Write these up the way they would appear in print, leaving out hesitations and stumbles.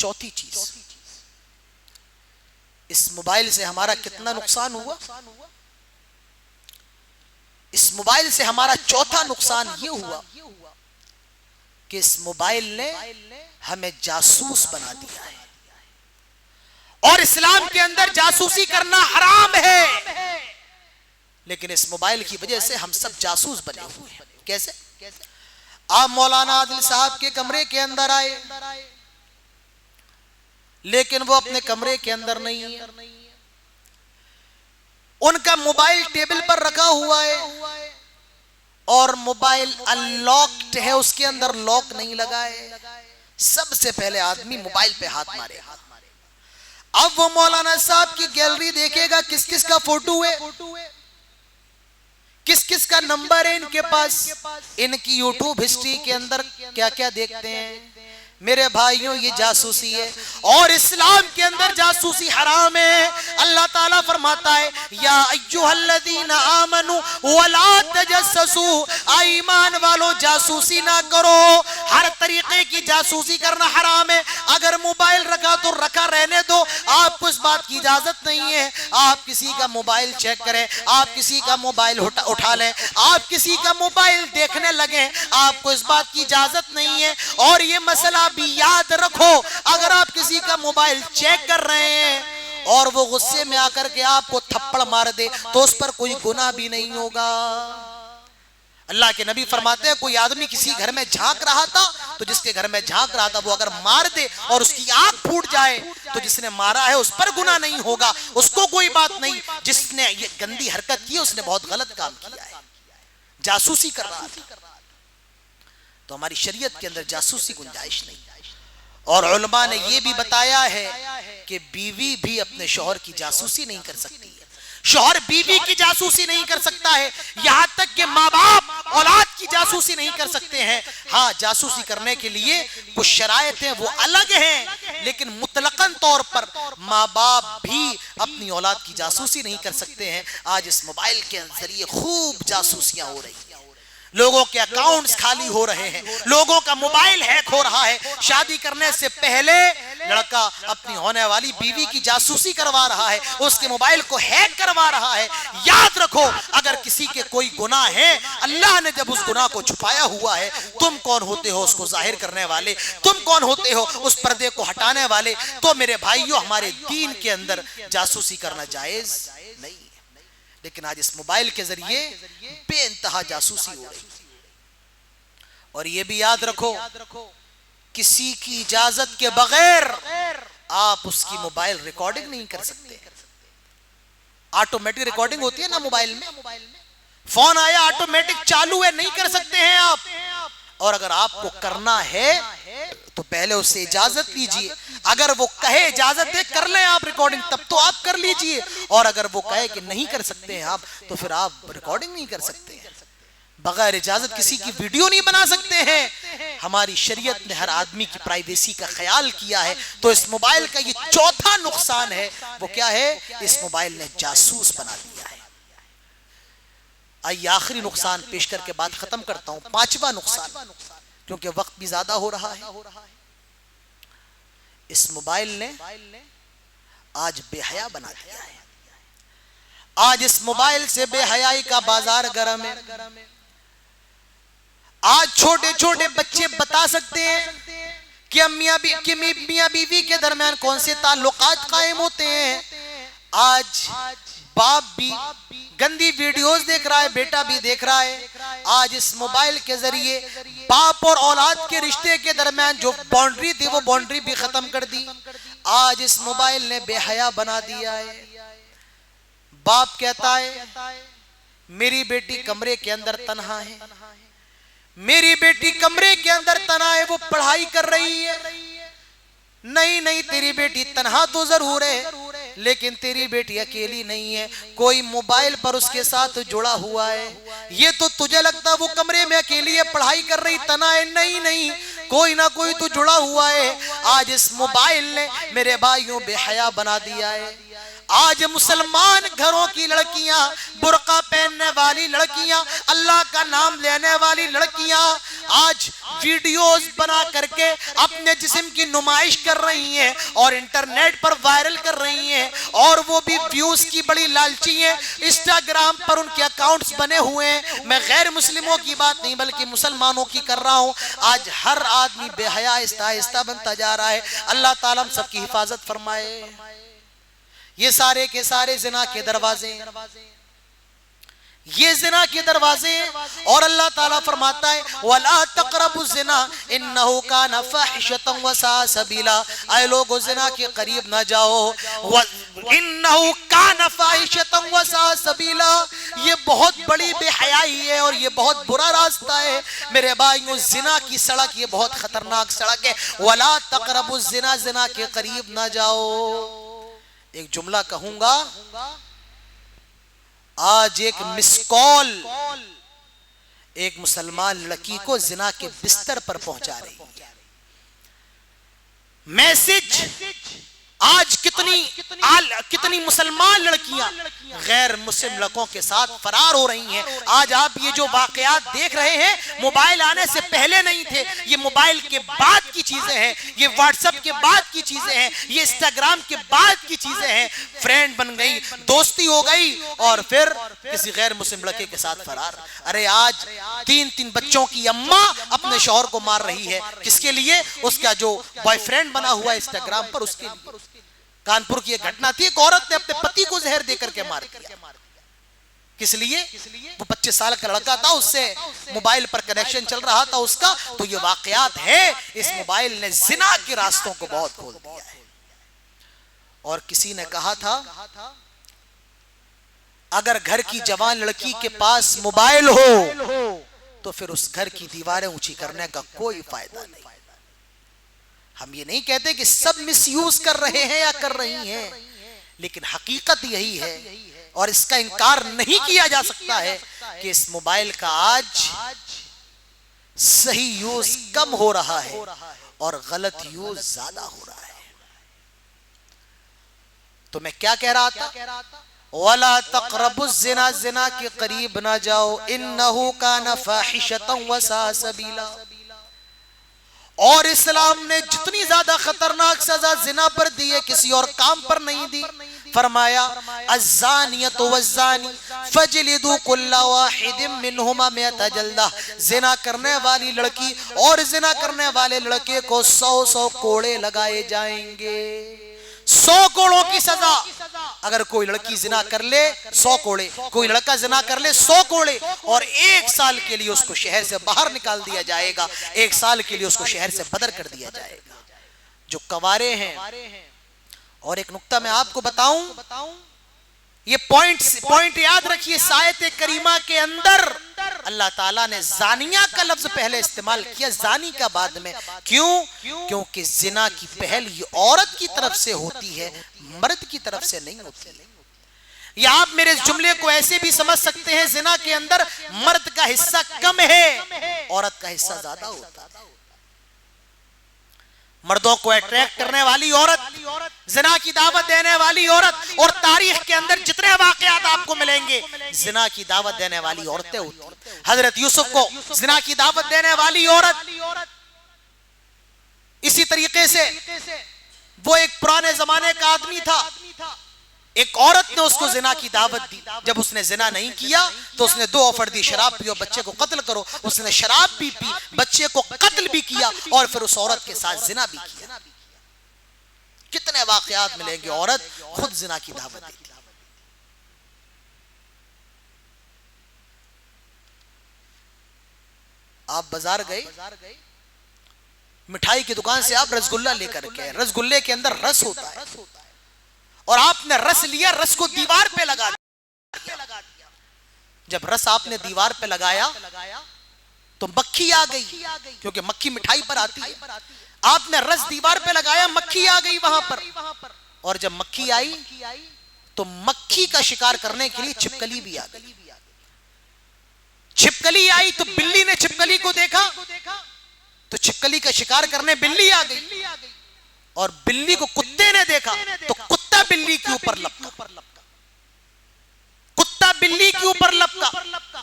چوتھی چیز، اس موبائل سے ہمارا کتنا نقصان ہوا؟ اس موبائل سے ہمارا چوتھا نقصان یہ ہوا کہ اس موبائل نے ہمیں جاسوس بنا دیا ہے، اور اسلام کے اندر جاسوسی کرنا حرام ہے، لیکن اس موبائل کی وجہ سے ہم سب جاسوس بنے ہوئے ہیں۔ کیسے؟ آپ مولانا عادل صاحب کے کمرے کے اندر آئے، لیکن وہ اپنے کمرے کے اندر نہیں ہے، ان کا موبائل ٹیبل پر رکھا ہوا ہے اور موبائل انلاکڈ ہے، اس کے اندر لاک نہیں لگا ہے۔ سب سے پہلے آدمی موبائل پہ ہاتھ مارے گا، اب وہ مولانا صاحب کی گیلری دیکھے گا، کس کس کا فوٹو ہے، کس کس کا نمبر ہے ان کے پاس، ان کی یوٹیوب ہسٹری کے اندر کیا کیا دیکھتے ہیں۔ میرے بھائیوں، یہ جاسوسی ہے، اور اسلام کے اندر جاسوسی حرام ہے۔ اللہ تعالیٰ فرماتا ہے یا ایھا الذین آمنوا ولا تجسسوا، ایمان والو جاسوسی نہ کرو۔ ہر طریقے کی جاسوسی کرنا حرام ہے۔ اگر موبائل رکھا تو رکھا رہنے دو، آپ کو اس بات کی اجازت نہیں ہے آپ کسی کا موبائل چیک کریں، آپ کسی کا موبائل اٹھا لیں، آپ کسی کا موبائل دیکھنے لگیں، آپ کو اس بات کی اجازت نہیں ہے۔ اور یہ مسئلہ بھی یاد رکھو، اگر آپ کسی کا موبائل چیک کر رہے ہیں اور وہ غصے میں آ کر کے آپ کو تھپڑ مار دے تو اس پر کوئی گناہ بھی نہیں ہوگا۔ اللہ کے نبی فرماتے ہیں کوئی آدمی کسی گھر میں جھانک رہا تھا تو جس کے گھر میں جھانک رہا تھا وہ اگر مار دے اور اس کی آنکھ پھوٹ جائے تو جس نے مارا ہے اس پر گناہ نہیں ہوگا، اس کو کوئی بات نہیں۔ جس نے یہ گندی حرکت کی اس نے بہت غلط کام کیا ہے، جاسوسی کر رہا تھا۔ تو ہماری شریعت کے اندر جاسوسی گنجائش نہیں۔ اور علماء نے یہ بھی بتایا ہے کہ بیوی بھی اپنے شوہر کی جاسوسی نہیں کر سکتی ہے، شوہر بیوی کی جاسوسی نہیں کر سکتا ہے، یہاں تک کہ ماں باپ اولاد کی جاسوسی نہیں کر سکتے ہیں۔ ہاں، جاسوسی کرنے کے لیے کچھ شرائط ہیں، وہ الگ ہیں، لیکن مطلقاً طور پر ماں باپ بھی اپنی اولاد کی جاسوسی نہیں کر سکتے ہیں۔ آج اس موبائل کے ذریعے خوب جاسوسیاں ہو رہی ہیں، لوگوں کے اکاؤنٹس خالی ہو رہے ہیں، لوگوں کا موبائل ہیک ہو رہا ہے۔ شادی کرنے سے پہلے لڑکا اپنی ہونے والی بیوی کی جاسوسی کروا رہا ہے، اس کے موبائل کو ہیک کروا رہا ہے۔ یاد رکھو، اگر کسی کے کوئی گناہ ہے، اللہ نے جب اس گناہ کو چھپایا ہوا ہے، تم کون ہوتے ہو اس کو ظاہر کرنے والے، تم کون ہوتے ہو اس پردے کو ہٹانے والے؟ تو میرے بھائیو، ہمارے دین کے اندر جاسوسی کرنا جائز نہیں، لیکن آج اس موبائل کے ذریعے بے انتہا جاسوسی ہو رہی ہے۔ اور یہ بھی یاد رکھو، کسی کی اجازت کے بغیر آپ اس کی موبائل ریکارڈنگ نہیں کر سکتے۔ آٹومیٹک ریکارڈنگ ہوتی ہے نا موبائل میں، فون آیا آٹومیٹک چالو ہے، نہیں کر سکتے ہیں آپ۔ اور اگر آپ کو کرنا ہے تو پہلے اس سے اجازت لیجئے، اگر وہ کہے اجازت ہے کر لیں آپ ریکارڈنگ، تب تو آپ کر لیجئے، اور اگر وہ کہے کہ نہیں کر سکتے ہیں آپ تو پھر آپ ریکارڈنگ نہیں کر سکتے ہیں، بغیر اجازت کسی کی ویڈیو نہیں بنا سکتے ہیں۔ ہماری شریعت نے ہر آدمی کی پرائیویسی کا خیال کیا ہے، تو اس موبائل کا یہ چوتھا نقصان ہے، وہ کیا ہے؟ اس موبائل نے جاسوس بنا دیا ہے۔ آئیے آخری نقصان پیش کر کے بات ختم کرتا ہوں، پانچواں نقصان، کیونکہ وقت بھی زیادہ ہو رہا ہے۔ اس موبائل نے آج بے حیا بنا دیا ہے، آج اس موبائل سے بے حیائی کا بازار گرم ہے۔ آج چھوٹے چھوٹے بچے بتا سکتے ہیں کہ میاں بیوی کے درمیان کون سے تعلقات قائم ہوتے ہیں۔ آج باپ بھی گندی ویڈیوز دیکھ رہا ہے، بیٹا بھی دیکھ رہا ہے۔ آج اس موبائل کے ذریعے باپ اور اولاد کے رشتے کے درمیان جو باؤنڈری تھی وہ باؤنڈری بھی ختم کر دی۔ آج اس موبائل نے بے حیا بنا دیا ہے۔ باپ کہتا ہے میری بیٹی کمرے کے اندر تنہا ہے، میری بیٹی کمرے کے اندر تنہا ہے، وہ پڑھائی کر رہی ہے۔ نہیں، تیری بیٹی تنہا تو ضرور ہے، لیکن تیری بیٹی اکیلی نہیں ہے، کوئی موبائل پر اس کے ساتھ جڑا ہوا ہے۔ یہ تو تجھے لگتا وہ کمرے میں اکیلی ہے، پڑھائی کر رہی، تنہا ہے، نہیں، کوئی نہ کوئی تو جڑا ہوا ہے۔ آج اس موبائل نے میرے بھائیوں بے حیا بنا دیا ہے۔ آج مسلمان گھروں کی لڑکیاں، برقع پہننے والی لڑکیاں، اللہ کا نام لینے والی لڑکیاں، آج ویڈیوز بنا کر کے اپنے جسم کی نمائش کر رہی ہیں اور انٹرنیٹ پر وائرل کر رہی ہیں، اور وہ بھی ویوز کی بڑی لالچی ہیں۔ انسٹاگرام پر ان کے اکاؤنٹس بنے ہوئے ہیں۔ میں غیر مسلموں کی بات نہیں بلکہ مسلمانوں کی کر رہا ہوں۔ آج ہر آدمی بے حیا آہستہ آہستہ بنتا جا رہا ہے۔ اللہ تعالیٰ ہم سب کی حفاظت فرمائے۔ یہ سارے کے سارے زنا کے دروازے ہیں، یہ زنا کے دروازے ہیں، اور اللہ تعالیٰ فرماتا ہے وَلَا تَقْرَبُوا الزِّنَا إِنَّهُ كَانَ فَاحِشَةً وَسَاءَ سَبِيلًا۔ اے لوگو زنا کے قریب نہ جاؤ، إِنَّهُ كَانَ فَاحِشَةً وَسَاءَ سَبِيلًا، یہ بہت بڑی بے حیائی ہے اور یہ بہت برا راستہ ہے۔ میرے بھائیوں، زنا کی سڑک یہ بہت خطرناک سڑک ہے۔ وَلَا تَقْرَبُوا الزِّنَا، زنا کے قریب نہ جاؤ۔ ایک جملہ کہوں گا، آج ایک مس کال ایک مسلمان لڑکی کو زنا کے بستر پر پہنچا رہی ہے۔ میسج آج کتنی مسلمان لڑکیاں غیر مسلم لڑکوں کے ساتھ فرار ہو رہی ہیں۔ آج آپ یہ جو واقعات دیکھ رہے ہیں موبائل آنے سے پہلے نہیں تھے، یہ موبائل کے بعد کی چیزیں ہیں، یہ واٹس ایپ کے بعد کی چیزیں ہیں، یہ انسٹاگرام کے بعد کی چیزیں ہیں۔ فرینڈ بن گئی، دوستی ہو گئی، اور پھر کسی غیر مسلم لڑکے کے ساتھ فرار۔ ارے آج 3 بچوں کی اماں اپنے شوہر کو مار رہی ہے، کس کے لیے؟ اس کا جو بوائے فرینڈ بنا ہوا ہے انسٹاگرام پر، اس کے لیے۔ کانپور کی ایک گھٹنا تھی، ایک عورت نے اپنے پتی کو زہر دے کر کے مار دیا۔ کس لیے؟ وہ 25 سال کا لڑکا تھا، اس سے موبائل پر کنیکشن چل رہا تھا اس کا۔ تو یہ واقعات ہے، اس موبائل نے زنا کے راستوں کو بہت کھول دیا ہے۔ اور کسی نے کہا تھا اگر گھر کی جوان لڑکی کے پاس موبائل ہو تو پھر اس گھر کی دیواریں اونچی کرنے کا کوئی فائدہ نہیں۔ ہم یہ نہیں کہتے کہ سب مس یوز کر رہے ہیں یا کر رہی ہیں، لیکن حقیقت یہی ہے، اور اس کا انکار نہیں کیا جا سکتا ہے کہ اس موبائل کا آج صحیح یوز کم ہو رہا ہے اور غلط یوز زیادہ ہو رہا ہے۔ تو میں کیا کہہ رہا تھا؟ وَلَا تَقْرَبُوا الزِّنَا، زنا کے قریب نہ جاؤ، إِنَّهُ كَانَ فَاحِشَةً وَسَاءَ سَبِيلًا۔ اور اسلام نے جتنی زیادہ خطرناک سزا زنا پر دی ہے کسی اور کام پر نہیں دی۔ فرمایا الزانیۃ والزانی فجلدوا کل واحد منہما 100 جلدہ، زنا کرنے والی لڑکی اور زنا کرنے والے لڑکے کو 100 کوڑے لگائے جائیں گے۔ 100 کوڑوں کی سزا۔ اگر کوئی لڑکی زنا کر لے 100 کوڑے، کوئی لڑکا زنا کر لے 100 کوڑے، اور 1 سال کے لیے اس کو شہر سے باہر نکال دیا جائے گا، 1 سال کے لیے اس کو شہر سے بدر کر دیا جائے گا۔ جو کوارے ہیں، اور ایک نقطہ میں آپ کو بتاؤں، یہ پوائنٹ یاد رکھیے، اس آیت کریمہ کے اندر اللہ تعالیٰ نے زانیہ کا لفظ پہلے استعمال کیا، زانی کا بعد میں۔ کیوں؟ کیونکہ زنا کی پہل یہ عورت کی طرف سے ہوتی ہے، مرد کی طرف سے نہیں ہوتی۔ یا آپ میرے اس جملے کو ایسے بھی سمجھ سکتے ہیں، زنا کے اندر مرد کا حصہ کم ہے، عورت کا حصہ زیادہ ہوتا ہے۔ مردوں کو اٹریکٹ کرنے والی عورت، زنا کی دعوت دینے والی عورت، اور تاریخ کے اندر جتنے واقعات آپ کو ملیں گے زنا کی دعوت دینے والی عورتیں ہوتی ہیں۔ حضرت یوسف کو زنا کی دعوت دینے والی عورت، اسی طریقے سے وہ ایک پرانے زمانے کا آدمی تھا، ایک عورت نے اس کو زنا کی دعوت دی۔ جب اس نے زنا نہیں کیا تو اس نے 2 آفر دی، شراب پیو، بچے کو قتل کرو۔ اس نے شراب بھی پی، بچے کو قتل بھی کیا، اور پھر اس عورت کے ساتھ زنا بھی کیا۔ کتنے واقعات ملیں گے، عورت خود زنا کی دعوت دیتی۔ آپ بازار گئے، مٹھائی کی دکان سے آپ رسگلہ لے کر کے، رسگلے کے اندر رس ہوتا ہے، اور آپ نے رس لیا، رس کو دیوار پہ لگا دیا۔ جب رس آپ نے دیوار پہ لگایا تو مکھی آ گئی، کیونکہ مکھی مٹھائی پر آتی ہے۔ آپ نے رس دیوار پہ لگایا، مکھی آ گئی وہاں پر، اور جب مکھی آئی تو مکھی کا شکار کرنے کے لیے چھپکلی بھی آ گئی۔ چھپکلی آئی تو بلی نے چھپکلی کو دیکھا تو چھپکلی کا شکار کرنے بلی آ گئی، اور بلی کو کتے نے دیکھا تو کتا بلی کے اوپر لپکا، کتا بلی کے اوپر لپکا.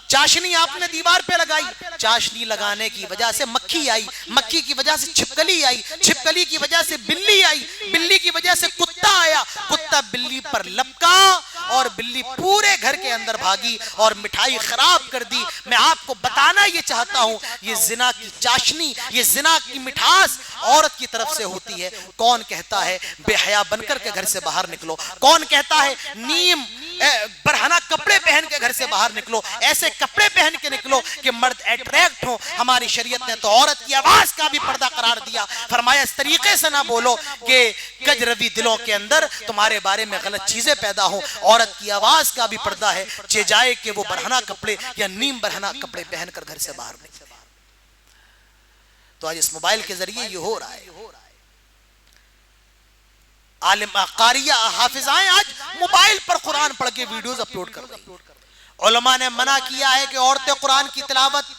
چاشنی آپ نے دیوار پہ لگائی, چاشنی لگانے کی وجہ سے مکھی آئی, مکھی کی وجہ سے چھپکلی آئی, چھپکلی کی وجہ سے بلی آئی, بلی کی وجہ سے کتا آیا, کتا بلی پر لپکا اور بلی پورے گھر کے اندر بھاگی اور مٹھائی خراب کر دی. میں آپ کو بتانا یہ چاہتا ہوں, یہ زنا کی چاشنی, یہ زنا کی مٹھاس عورت کی طرف سے ہوتی ہے. کون کہتا ہے بے حیا بن کر کے گھر سے باہر نکلو؟ کون کہتا ہے نیم برہنہ کپڑے پہن کے گھر سے باہر نکلو؟ ایسے کپڑے پہن کے نکلو کہ مرد اٹریکٹ ہو. ہماری شریعت نے تو عورت کی آواز کا بھی پردہ قرار دیا. فرمایا اس طریقے سے نہ بولو کہ کجروی دلوں کے اندر تمہارے بارے میں غلط چیزیں پیدا ہوں. عورت کی آواز کا بھی پردہ ہے, چہ جائے کہ وہ برہنہ کپڑے یا نیم برہنہ کپڑے پہن کر گھر سے باہر نکلے. تو آج اس موبائل کے ذریعے یہ ہو رہا ہے. عالم قاریہ حافظائیں آج موبائل پر قرآن پڑھ کے ویڈیوز اپلوڈ کر رہی. علماء نے منع کیا ہے کہ عورتیں قرآن کی تلاوت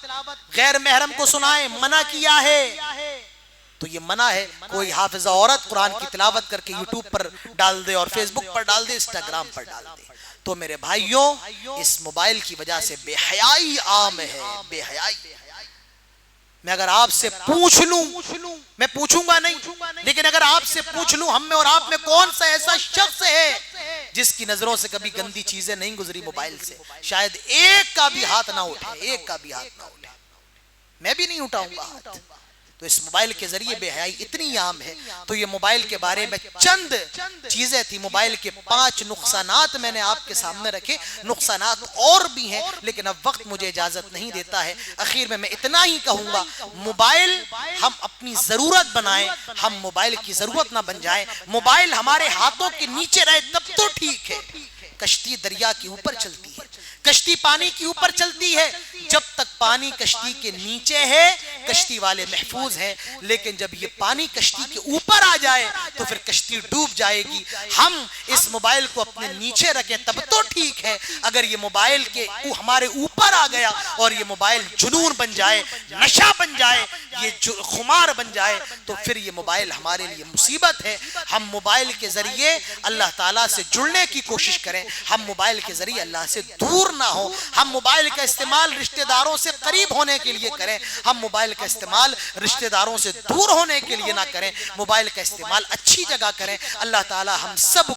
غیر محرم کو سنائیں, منع کیا ہے. تو یہ منع ہے. کوئی حافظہ عورت قرآن کی تلاوت کر کے یوٹیوب پر ڈال دے اور فیس بک پر ڈال دے, انسٹاگرام پر ڈال دے. تو میرے بھائیوں, اس موبائل کی وجہ سے بے حیائی عام ہے, بے حیائی. میں اگر آپ سے پوچھ لوں, میں پوچھوں گا نہیں, لیکن اگر آپ سے پوچھ لوں ہم میں اور آپ میں کون سا ایسا شخص ہے جس کی نظروں سے کبھی گندی چیزیں نہیں گزری موبائل سے؟ شاید ایک کا بھی ہاتھ نہ اٹھے, ایک کا بھی ہاتھ نہ اٹھے. میں بھی نہیں اٹھاؤں گا ہاتھ. تو اس موبائل کے ذریعے بے حیائی اتنی عام ہے. تو یہ موبائل کے بارے میں چند چیزیں تھی. موبائل کے 5 نقصانات میں نے آپ کے سامنے رکھے. نقصانات اور بھی ہیں لیکن اب وقت مجھے اجازت نہیں دیتا ہے. اخیر میں اتنا ہی کہوں گا, موبائل ہم اپنی ضرورت بنائیں, ہم موبائل کی ضرورت نہ بن جائیں. موبائل ہمارے ہاتھوں کے نیچے رہے تب تو ٹھیک ہے. کشتی دریا کے اوپر چلتی ہے, کشتی پانی کے اوپر چلتی ہے. جب تک پانی کشتی کے نیچے ہے کشتی والے محفوظ ہیں, لیکن جب یہ پانی کشتی کے اوپر آ جائے تو پھر کشتی ڈوب جائے گی. ہم اس موبائل کو اپنے نیچے رکھیں تب تو ٹھیک ہے. اگر یہ موبائل کے ہمارے اوپر آ گیا اور یہ موبائل جنون بن جائے, نشہ بن جائے, یہ خمار بن جائے, تو پھر یہ موبائل ہمارے لیے مصیبت ہے. ہم موبائل کے ذریعے اللہ تعالیٰ سے جڑنے کی کوشش کریں, ہم موبائل کے ذریعے اللہ سے دور نہ ہوں. ہم موبائل کا استعمال رشتہ داروں سے قریب ہونے کے لیے کریں, ہم موبائل کا استعمال رشتہ داروں سے دور ہونے کے لیے نہ کریں. موبائل کا استعمال اچھی جگہ کریں. اللہ تعالی ہم سب